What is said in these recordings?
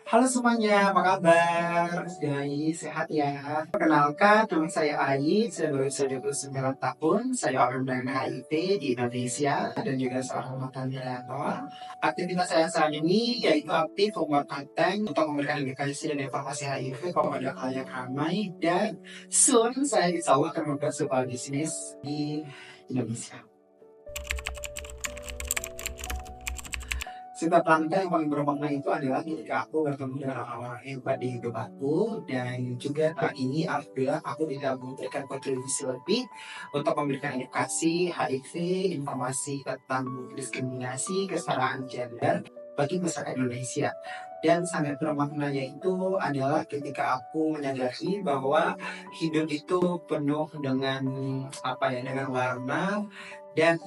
Halo semuanya, apa kabar? Guys, sehat ya? Perkenalkan, nama saya Ai, saya berusia 29 tahun, saya orang dengan HIV di Indonesia, dan juga seorang mantan kreator. Aktivitas saya saat ini yaitu aktif membuat konten untuk memberikan edukasi dan informasi HIV kepada kalian ramai, dan soon saya insya Allah akan membuat sebuah bisnis di Indonesia. Cerita Pranita yang paling bermakna itu adalah ketika aku bertemu dengan orang-orang hebat di hidup aku, dan juga saat ini alhamdulillah aku tidak memberikan kontribusi lebih untuk memberikan edukasi HIV, informasi tentang diskriminasi, kesetaraan gender bagi masyarakat Indonesia. Dan sangat bermaknanya itu adalah ketika aku menyadari bahwa hidup itu penuh dengan dengan warna dan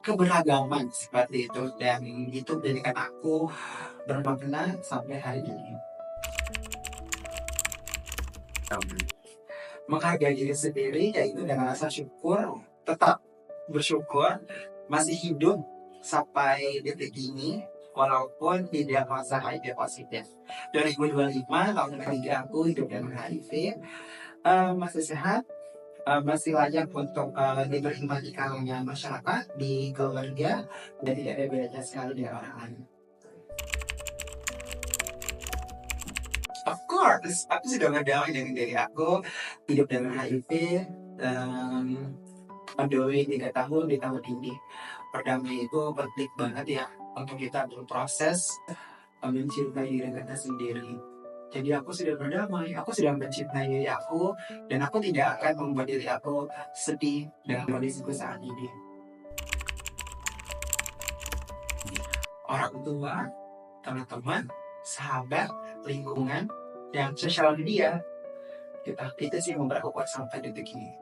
keberagaman seperti itu, dan itu menjadikan aku bermakna sampai hari ini. Menghargai diri sendiri yaitu dengan rasa syukur, tetap bersyukur masih hidup sampai detik ini walaupun tidak masa HIV positif. 2025 tahun ketiga aku hidup dengan HIV, masih sehat, masih layak untuk diterima di kalangan masyarakat, di keluarga, dan tidak ada bedanya sekali dengan orang lain. Of course, aku sudah berdamai dengan diri aku, hidup dengan HIV, on the way 3 tahun di tahun ini. Berdamai itu penting banget ya, untuk kita berproses mencintai diri kita sendiri. Jadi aku sudah berdamai, aku sudah mencintai diri aku, dan aku tidak akan membuat diri aku sedih dengan kondisiku saat ini. Orang tua, teman-teman, sahabat, lingkungan, dan sosial media, kita sih memperkuat sampai detik ini.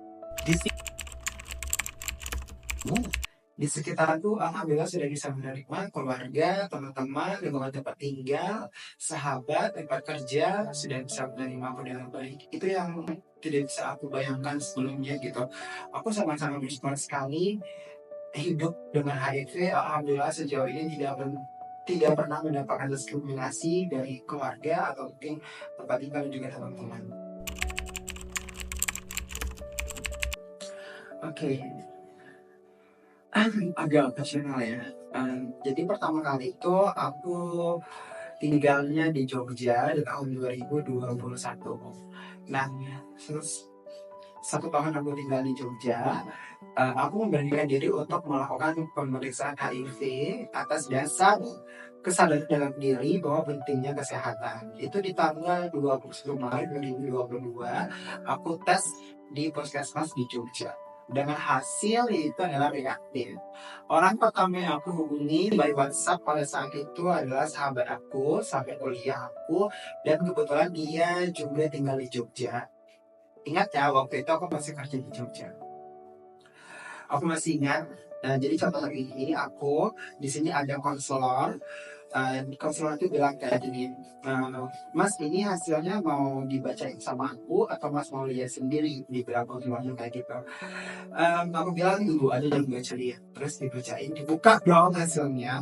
Di sekitarku alhamdulillah sudah bisa menerima keluarga, teman-teman, lingkungan tempat tinggal, sahabat, tempat kerja sudah bisa menerima aku dengan baik. Itu yang tidak bisa aku bayangkan sebelumnya gitu. Aku sama-sama bersyukur sekali hidup dengan HIV. Alhamdulillah sejauh ini tidak pernah mendapatkan diskriminasi dari keluarga atau mungkin tempat tinggal dan juga teman-teman. Oke. Agak opsional ya. Jadi pertama kali itu aku tinggalnya di Jogja di tahun 2021. Nah, terus 1 tahun aku tinggal di Jogja, aku memberanikan diri untuk melakukan pemeriksaan HIV atas dasar kesadaran dalam diri bahwa pentingnya kesehatan. Itu di tanggal 21 Maret 2022, aku tes di puskesmas di Jogja. Dengan hasil itu adalah reaktif. Orang pertama yang aku hubungi by WhatsApp pada saat itu adalah sahabat aku, sampai kuliah aku, dan kebetulan dia juga tinggal di Jogja. Ingat ya, waktu itu aku masih kerja di Jogja. Aku masih ingat. Nah, jadi contoh lagi ini aku di sini ada konselor. Konselor itu bilang kayak gini, Mas ini hasilnya mau dibacain sama aku atau Mas mau lihat sendiri, dibilang konselornya kayak gitu. Aku bilang dulu aja yang baca dia, terus dibacain, dibuka dong hasilnya.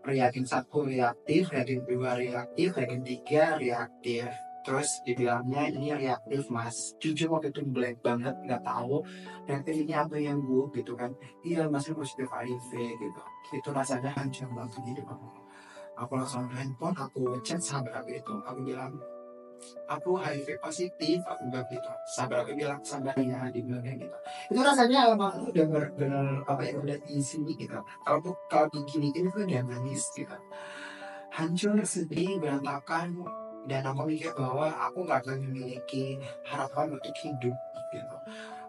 Reagen 1 reaktif, reagen 2 reaktif, reagen 3 reaktif. Terus dibilangnya ini reaktif mas. Jujur waktu itu blank banget, nggak tahu reaktif ini apa yang bu gitu kan. Iya mas positif HIV gitu. Itu rasanya hancur banget di hidup aku. Aku langsung handphone, aku chat sahabat aku itu. Aku bilang, aku HIV positif, aku bilang gitu. Sahabat aku bilang sabar ya, dibilangnya gitu. Itu rasanya emang udah bener udah di sini gitu. Kalau begini itu udah nangis gitu, hancur, sedih, berantakan, dan aku mikir bahwa aku nggak akan memiliki harapan untuk hidup gitu.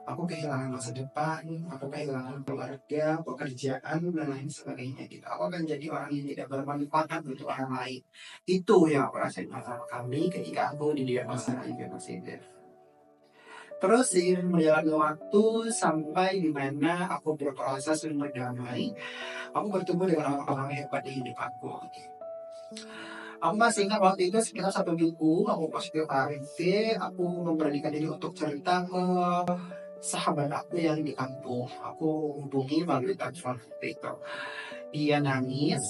Aku kehilangan masa depan, aku kehilangan keluarga, pekerjaan, dan lain sebagainya gitu. Aku akan jadi orang yang tidak bermanfaat untuk orang lain. Itu yang aku rasain pertama kali ketika aku didiagnosa HIV positif. Terus seiring berjalannya waktu sampai di mana aku berproses untuk berdamai, aku bertemu dengan orang-orang hebat di hidup aku. Aku masih ingat waktu itu sekitar 1 minggu aku positif HIV, aku memberanikan diri untuk cerita ke sahabat aku yang di kampung. Aku hubungi melalui telepon waktu itu. Dia nangis,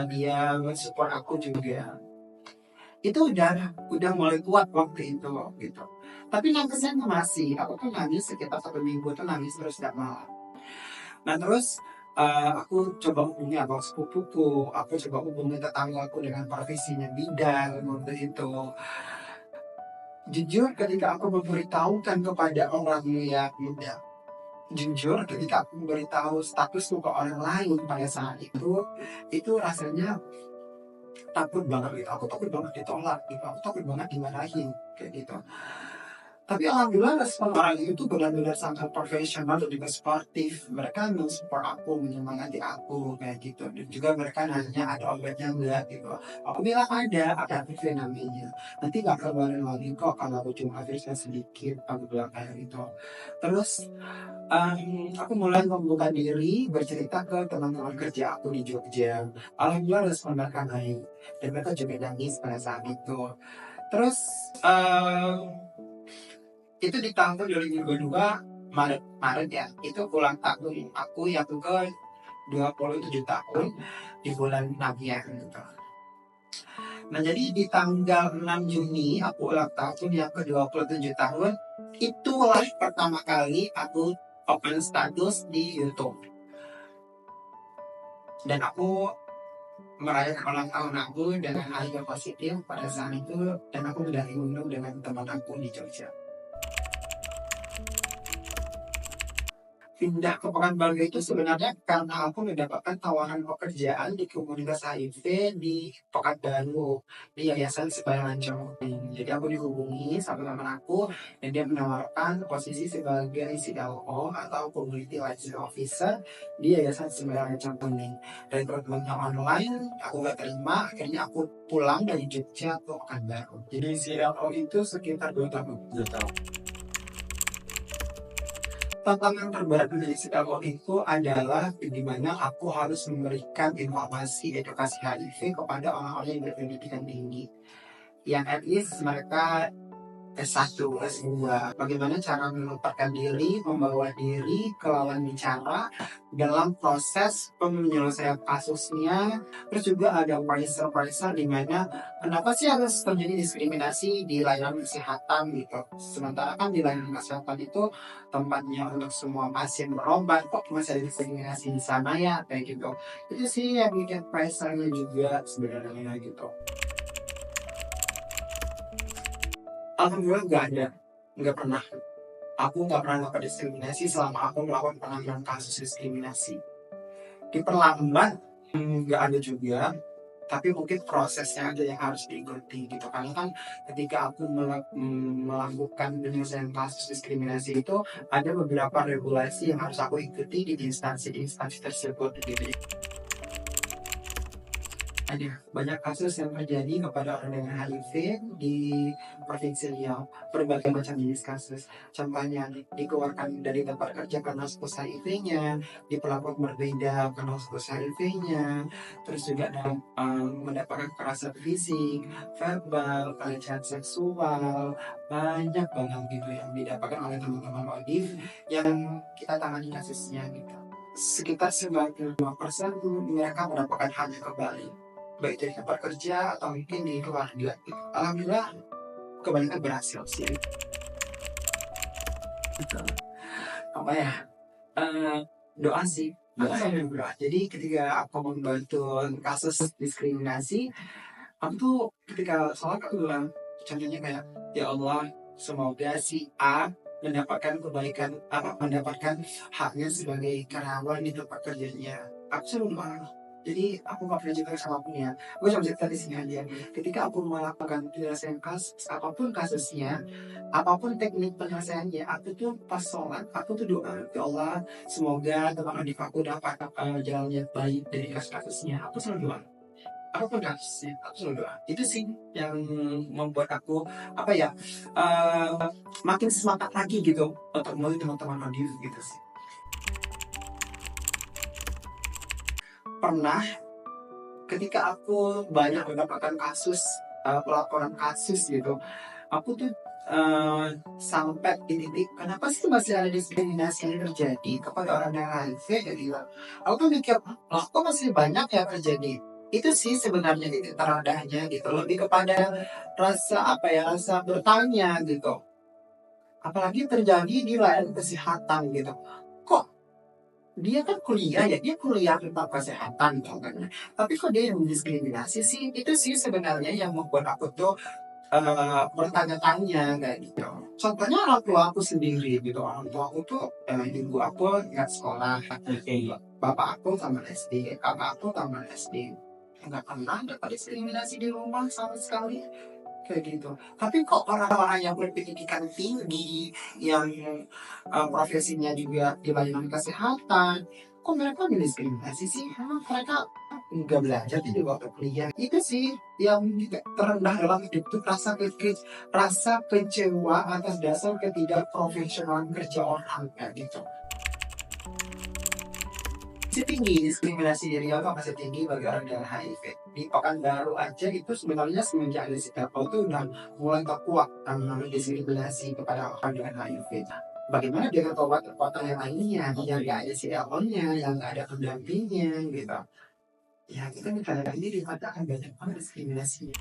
dia mensupport aku juga. itu udah mulai kuat waktu itu gitu. Tapi nangisnya masih, aku tuh nangis sekitar 1 minggu tuh nangis terus setiap malam. Nah terus aku coba hubungi abang sepupuku, aku coba hubungi tetanggaku dengan profesinya bidan waktu itu. Jujur ketika aku memberitahukan kepada orang yang tidak, jujur ketika aku memberitahu statusku ke orang lain pada saat itu rasanya takut banget gitu. Aku takut banget ditolak gitu, aku takut banget dimarahin kayak gitu. Tapi alhamdulillah respon orang itu benar-benar sangat profesional dan juga sportif. Mereka mensupport aku, menyemangati aku kayak gitu. Dan juga mereka nanya ada obatnya enggak gitu. Aku bilang ada virusnya namanya. Nanti gak keluarin lagi kok kalau aku cuma virusnya sedikit. Aku bilang kayak gitu. Terus aku mulai membuka diri bercerita ke teman-teman kerja aku di Jogja. Alhamdulillah respon mereka baik. Dan mereka juga nangis pada saat itu. Terus itu di tahun 2022 Maret ya, itu ulang tahun aku yang ke 27 tahun di bulan Nabian gitu. Nah jadi di tanggal 6 Juni aku ulang tahun yang ke 27 tahun. Itulah pertama kali aku open status di YouTube. Dan aku merayakan ulang tahun aku dengan hal yang positif pada saat itu. Dan aku udah diundang dengan teman aku di Jogja. Pindah ke Pekanbaru itu sebenarnya karena aku mendapatkan tawaran pekerjaan di komunitas HIV di Pekanbaru, di Yayasan Sebaya Lancong. Jadi aku dihubungi sama teman aku dan dia menawarkan posisi sebagai CLO atau Community Liaison Officer di Yayasan Sebaya Lancong Kuning. Dari pertemuannya online, aku gak terima, akhirnya aku pulang dari Jogja ke Pekanbaru. Jadi CLO itu sekitar 2 tahun. 2 tahun. Tantangan terberat dari psikolog itu adalah di mana aku harus memberikan informasi edukasi HIV kepada orang-orang yang berpendidikan tinggi, yang at least mereka S1, S2. Bagaimana cara menempatkan diri, membawa diri ke lawan bicara dalam proses penyelesaian kasusnya. Terus juga ada appraisal di mana kenapa sih harus terjadi diskriminasi di layanan kesehatan gitu. Sementara kan di layanan kesehatan itu tempatnya untuk semua pasien berobat, kok masih ada diskriminasi di sana ya kayak gitu. Itu sih yang bikin appraisalnya juga sebenarnya gitu. Alhamdulillah nggak pernah. Aku nggak pernah dapat diskriminasi selama aku melakukan penanganan kasus diskriminasi. Diperlambat nggak ada juga, tapi mungkin prosesnya aja yang harus diikuti gitu. Karena kan ketika aku melakukan penyelesaian kasus diskriminasi itu ada beberapa regulasi yang harus aku ikuti di instansi tersebut gitu. Ada banyak kasus yang terjadi kepada orang dengan HIV di Provinsi Riau, berbagai macam jenis kasus. Contohnya dikeluarkan dari tempat kerja karena status HIV-nya, diperlakukan berbeda karena status HIV-nya, terus juga ada mendapatkan kekerasan fisik, verbal, pelecehan seksual, banyak banget gitu yang didapatkan oleh teman-teman ODIF yang kita tangani kasusnya gitu. Sekitar 95% mereka mendapatkan hanya kembali, baik dari tempat kerja atau mungkin di keluarga. Alhamdulillah kebanyakan berhasil sih. Apa ya? Doa sih. Aku sambil berdoa. Jadi ketika aku membantu kasus diskriminasi, aku tuh ketika sholat aku bilang, contohnya kayak, ya Allah, semoga si A mendapatkan kebaikan, mendapatkan haknya sebagai karyawan di tempat kerjanya. Aku selalu doa. Jadi aku gak pernah cerita sama aku ya. Gue cuma cerita di sini aja. Ketika aku melakukan penyelesaian kasus, apapun kasusnya, apapun teknik penyelesaiannya, aku tuh pas sholat, aku tuh doa, ya Allah, semoga teman adik aku dapat jalannya baik dari kasus-kasusnya. Aku selalu doa. Apapun kasusnya, aku selalu doa. Itu sih yang membuat aku apa ya, makin semangat lagi gitu untuk mulai teman-teman audio gitu sih. Pernah ketika aku banyak mendapatkan kasus, pelaporan kasus gitu, aku tuh sampai di titik kenapa sih masih ada diskriminasi yang terjadi kepada orang dengan HIV. Jadi aku tuh mikir, loh kok masih banyak ya terjadi. Itu sih sebenarnya titik terendahnya gitu, lebih kepada rasa apa ya, rasa bertanya gitu. Apalagi terjadi di layanan kesehatan gitu. Kok dia kan kuliah ya, dia kuliah tentang kesehatan contohnya. Tapi kok dia yang diskriminasi sih? Itu sih sebenarnya yang membuat aku tuh bertanya-tanya kayak gitu. Contohnya orang tua aku sendiri gitu. Orang tua aku tuh ibu aku nggak sekolah, bapak aku tamat SD, kakak aku tamat SD. Nggak pernah dapat diskriminasi di rumah sama sekali kayak gitu. Tapi kok orang-orang yang berpendidikan tinggi, yang profesinya juga di layanan kesehatan, kok mereka didiskriminasi sih? Emang mereka nggak belajar di waktu kuliah? Itu sih yang terendah dalam hidup itu rasa kecewa atas dasar ketidakprofesionalan kerja orang kayak gitu. Masih tinggi diskriminasi di Riau tuh masih tinggi bagi orang dengan HIV. Di Pekanbaru aja itu sebenarnya semenjak ada Singapura itu udah mulai terkuat namanya diskriminasi kepada orang dengan HIV. Bagaimana dengan kota-kota yang lainnya yang nggak ada CLO-nya, yang nggak ada pendampingnya gitu. Ya kita misalnya ini dikatakan banyak banget diskriminasinya.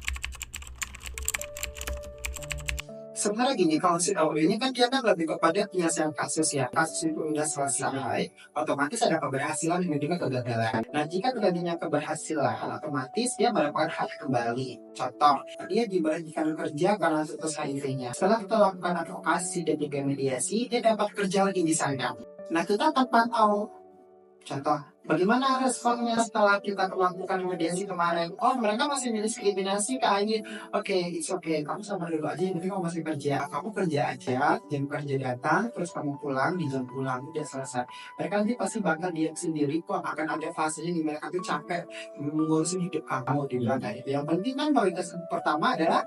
Sebenarnya gini, kalau CLO ini kan dia kan lebih kepada penyelesaian kasus ya. Kasus itu udah selesai, otomatis ada keberhasilan dan juga kegagalan. Nah, jika terjadinya keberhasilan, otomatis dia mendapatkan hak kembali. Contoh, dia diberhentikan kerja karena status HIV-nya. Setelah kita lakukan advokasi dan juga mediasi, dia dapat kerja lagi di sana. Nah, kita akan pantau. Contoh, bagaimana responnya setelah kita melakukan mediasi kemarin? Oh, mereka masih diskriminasi kayaknya. Oke, it's okay. Kamu sabar dulu aja, tapi kamu masih kerja. Kamu kerja aja, jam kerja datang, terus kamu pulang, di jam pulang, udah selesai. Mereka nanti pasti bakal diam sendiri kok. Akan ada fasenya di mereka tuh capek mengurusin hidup kamu di belakang itu. Yang penting kan prioritas pertama adalah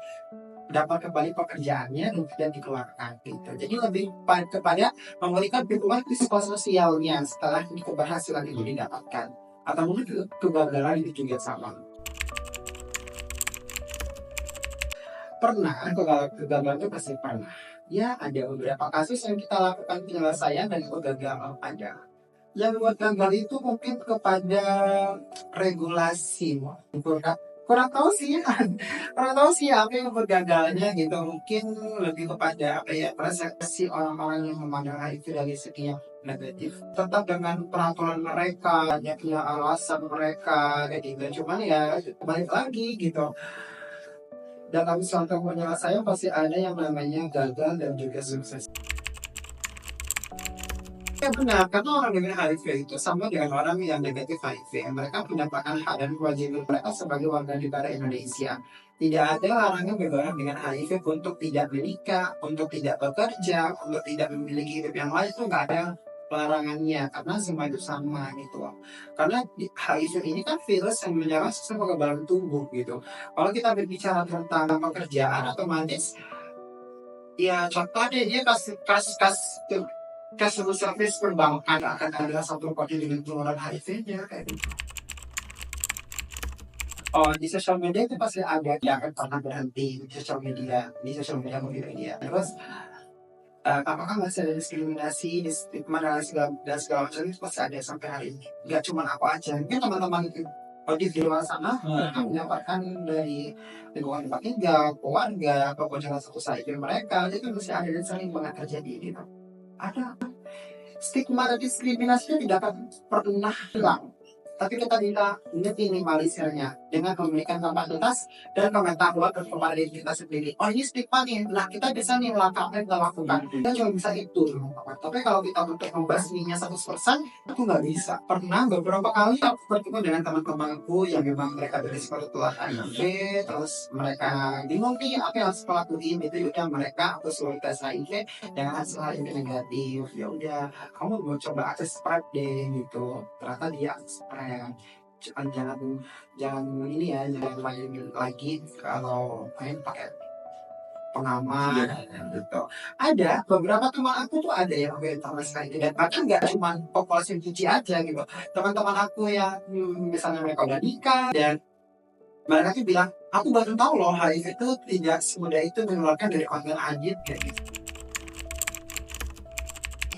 dapat kembali pekerjaannya dan dikeluarkan gitu. Jadi lebih kepada memberikan dukungan psikososialnya setelah keberhasilan itu didapatkan. Atau mungkin kegagalan itu juga sama. Pernah kegagalan itu pasti pernah. Ya ada beberapa kasus yang kita lakukan penyelesaian dan kegagalan ada. Yang buat gagal itu mungkin kepada regulasi, kurang tahu sih kurang tahu sih apa yang bergagalnya gitu, mungkin lebih kepada apa ya, persepsi orang-orang yang memandang HIV dari segi yang negatif tetap dengan peraturan mereka, banyaknya alasan mereka kayak gitu. Cuman ya balik lagi gitu, dalam suatu penyelesaian pasti ada yang namanya gagal dan juga sukses. Ya benar, karena orang dengan HIV itu sama dengan orang yang negatif HIV. Mereka mendapatkan hak dan kewajiban mereka sebagai warga negara Indonesia. Tidak ada larangan bagi orang dengan HIV untuk tidak menikah, untuk tidak bekerja, untuk tidak memiliki hidup yang lain, itu nggak ada larangannya karena semua itu sama gitu loh. Karena HIV ini kan virus yang menyerang sistem kekebalan tubuh gitu. Kalau kita berbicara tentang pekerjaan, otomatis ya contoh deh, dia kasih customer service perbankan akan ada satu kode dengan pengeluaran HIV-nya kayak gitu. Oh, di sosial media itu pasti ada yang akan pernah berhenti di sosial media, multimedia. Terus apakah masih ada diskriminasi, stigma dan segala macam itu pasti ada sampai hari ini. Gak cuma aku aja, mungkin teman-teman di luar sana mendapatkan dari lingkungan tempat tinggal, keluarga, ataupun salah satu sahabat mereka, itu masih ada dan sering banget terjadi gitu. Ada stigma dan diskriminasinya tidak akan pernah hilang, tapi kita bisa minimalisirnya dengan memberikan kapasitas dan pengetahuan kepada diri kita sendiri. Oh ini stigma nih, nah kita bisa nih langkahnya kita lakukan. Kita cuma bisa itu, tapi kalau kita untuk membasminya 100%, itu nggak bisa. Pernah beberapa kali aku bertemu dengan teman-temanku yang memang mereka berisiko tertular HIV, terus mereka bingung nih apa yang harus lakuin, itu udah mereka aku suruh tes HIV dengan hasil HIV negatif. Ya udah, kamu mau coba akses prep deh gitu, ternyata dia akses prep. Jangan jangan ini ya, jangan lagi kalau main pakai pengaman gitu. Ada beberapa teman aku tuh ada yang pakai sama sekali, dan bahkan nggak cuma populasi cuci aja gitu. Teman-teman aku yang misalnya mereka udah nikah dan mereka tuh bilang, aku baru tahu loh HIV itu tidak semudah itu menularkan dari konten anjing kayak gitu.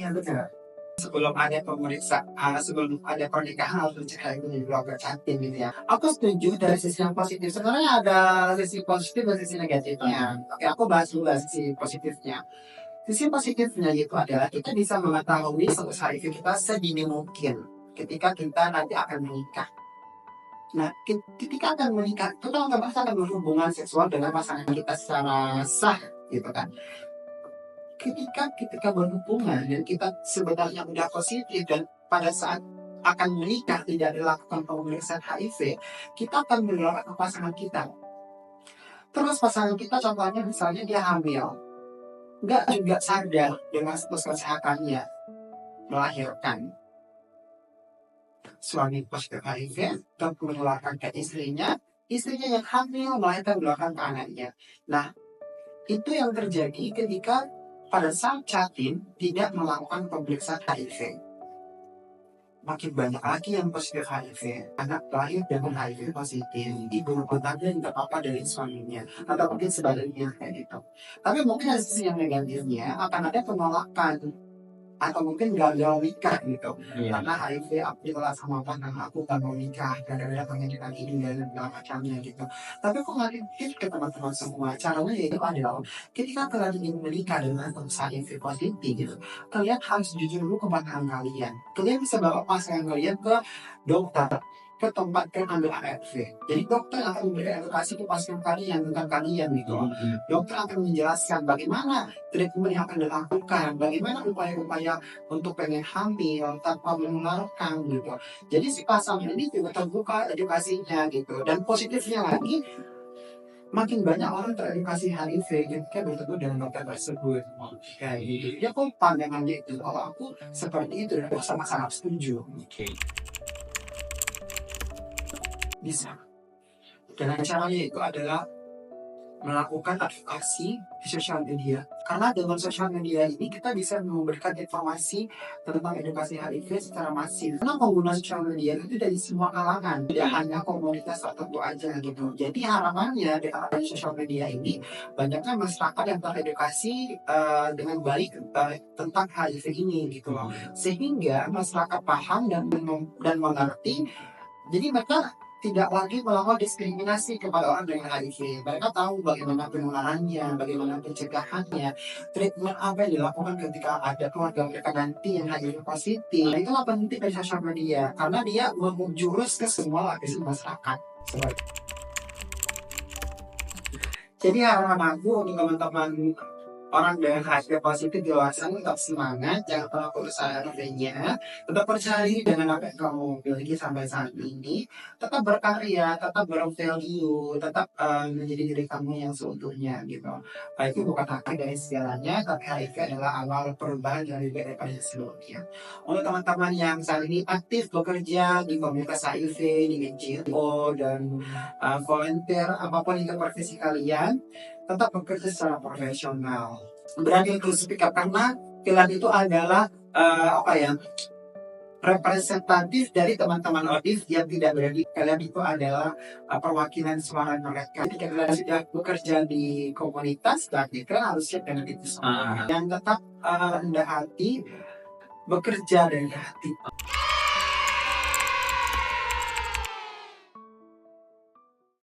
Iya benar. sebelum ada pemeriksaan, sebelum ada pernikahan harus dicek dulu di keluarga cantik gitu ya. Aku setuju dari sisi yang positif. Sebenarnya ada sisi positif dan sisi negatifnya. Oke, aku bahas dulu sisi positifnya. Sisi positifnya itu adalah kita bisa mengetahui status HIV kita sedini mungkin ketika kita nanti akan menikah. Nah, ketika akan menikah, kita otomatis akan berhubungan seksual dengan pasangan kita secara sah, gitu kan. Ketika berhubungan dan kita sebenarnya udah positif dan pada saat akan menikah tidak dilakukan pemeriksaan HIV, kita akan menularkan ke pasangan kita. Terus pasangan kita contohnya misalnya dia hamil, nggak juga sadar dengan status kesehatannya, melahirkan. Suami positif HIV dan menularkan ke istrinya yang hamil melahirkan menularkan ke anaknya. Nah, itu yang terjadi ketika pada saat Jatim tidak melakukan pemeriksaan HIV. Makin banyak lagi yang positif HIV. Anak lahir dengan HIV positif, ibu rumah tangga tidak apa-apa dari suaminya, atau mungkin sebaliknya kayak gitu. Tapi mungkin ada sisi yang negatifnya, akan ada penolakan atau mungkin gagal nikah gitu. Karena HIV aku ditolak sama pasangan aku gak mau nikah gara-gara pengen ini dan segala macamnya gitu. Tapi aku ngasih ke teman-teman semua, caranya yaitu adalah ketika kalian ingin menikah dengan HIV positif gitu, kalian harus jujur dulu ke pasangan kalian. Kalian bisa bawa pasangan kalian ke dokter, ke tempat kan ambil ARV. Jadi dokter akan memberikan edukasi ke pasangan kalian tentang kalian gitu. Dokter akan menjelaskan bagaimana treatment yang akan dilakukan, bagaimana upaya-upaya untuk pengen hamil tanpa menularkan gitu. Jadi si pasangan ini juga terbuka edukasinya gitu. Dan positifnya lagi, makin banyak orang teredukasi HIV ketika bertemu dengan dokter tersebut. Kayak gitu. Ya aku pandangannya itu, kalau aku seperti itu dan aku sangat-sangat setuju. Bisa. Dengan caranya itu adalah melakukan advokasi di sosial media. Karena dengan sosial media ini kita bisa memberikan informasi tentang edukasi HIV secara masif. Karena pengguna sosial media itu dari semua kalangan, tidak hanya komunitas tertentu aja gitu. Jadi harapannya dengan sosial media ini banyaknya masyarakat yang teredukasi dengan baik tentang HIV ini gitu loh. Sehingga masyarakat paham dan mengerti. Jadi mereka tidak lagi melakukan diskriminasi kepada orang dengan HIV. Mereka tahu bagaimana penularannya, bagaimana pencegahannya, treatment apa yang dilakukan ketika ada keluarga mereka nanti yang HIV positif. Nah, itulah penting dari sosial media, karena dia menjurus ke semua lapisan masyarakat. Jadi harapan aku untuk teman-teman orang dengan HIV positif di luar sana tetap semangat, jangan pernah putus asa artinya, tetap percaya diri dengan apa yang kamu miliki sampai saat ini, tetap berkarya, tetap bervalue, tetap menjadi diri kamu yang seutuhnya gitu. HIV bukan akhir dari segalanya, tapi HIV adalah awal perubahan yang lebih baik daripada sebelumnya. Untuk teman-teman yang saat ini aktif bekerja di komunitas HIV, di NGO dan volunteer apapun itu profesi kalian, tetap bekerja secara profesional. Berani untuk speak up karena kalian itu adalah representatif dari teman-teman ODIF yang tidak berani. Kalian itu adalah perwakilan suara mereka. Ketika kalian sudah bekerja di komunitas, berarti kalian harus siap dengan itu semua. Yang tetap rendah hati, bekerja dari hati.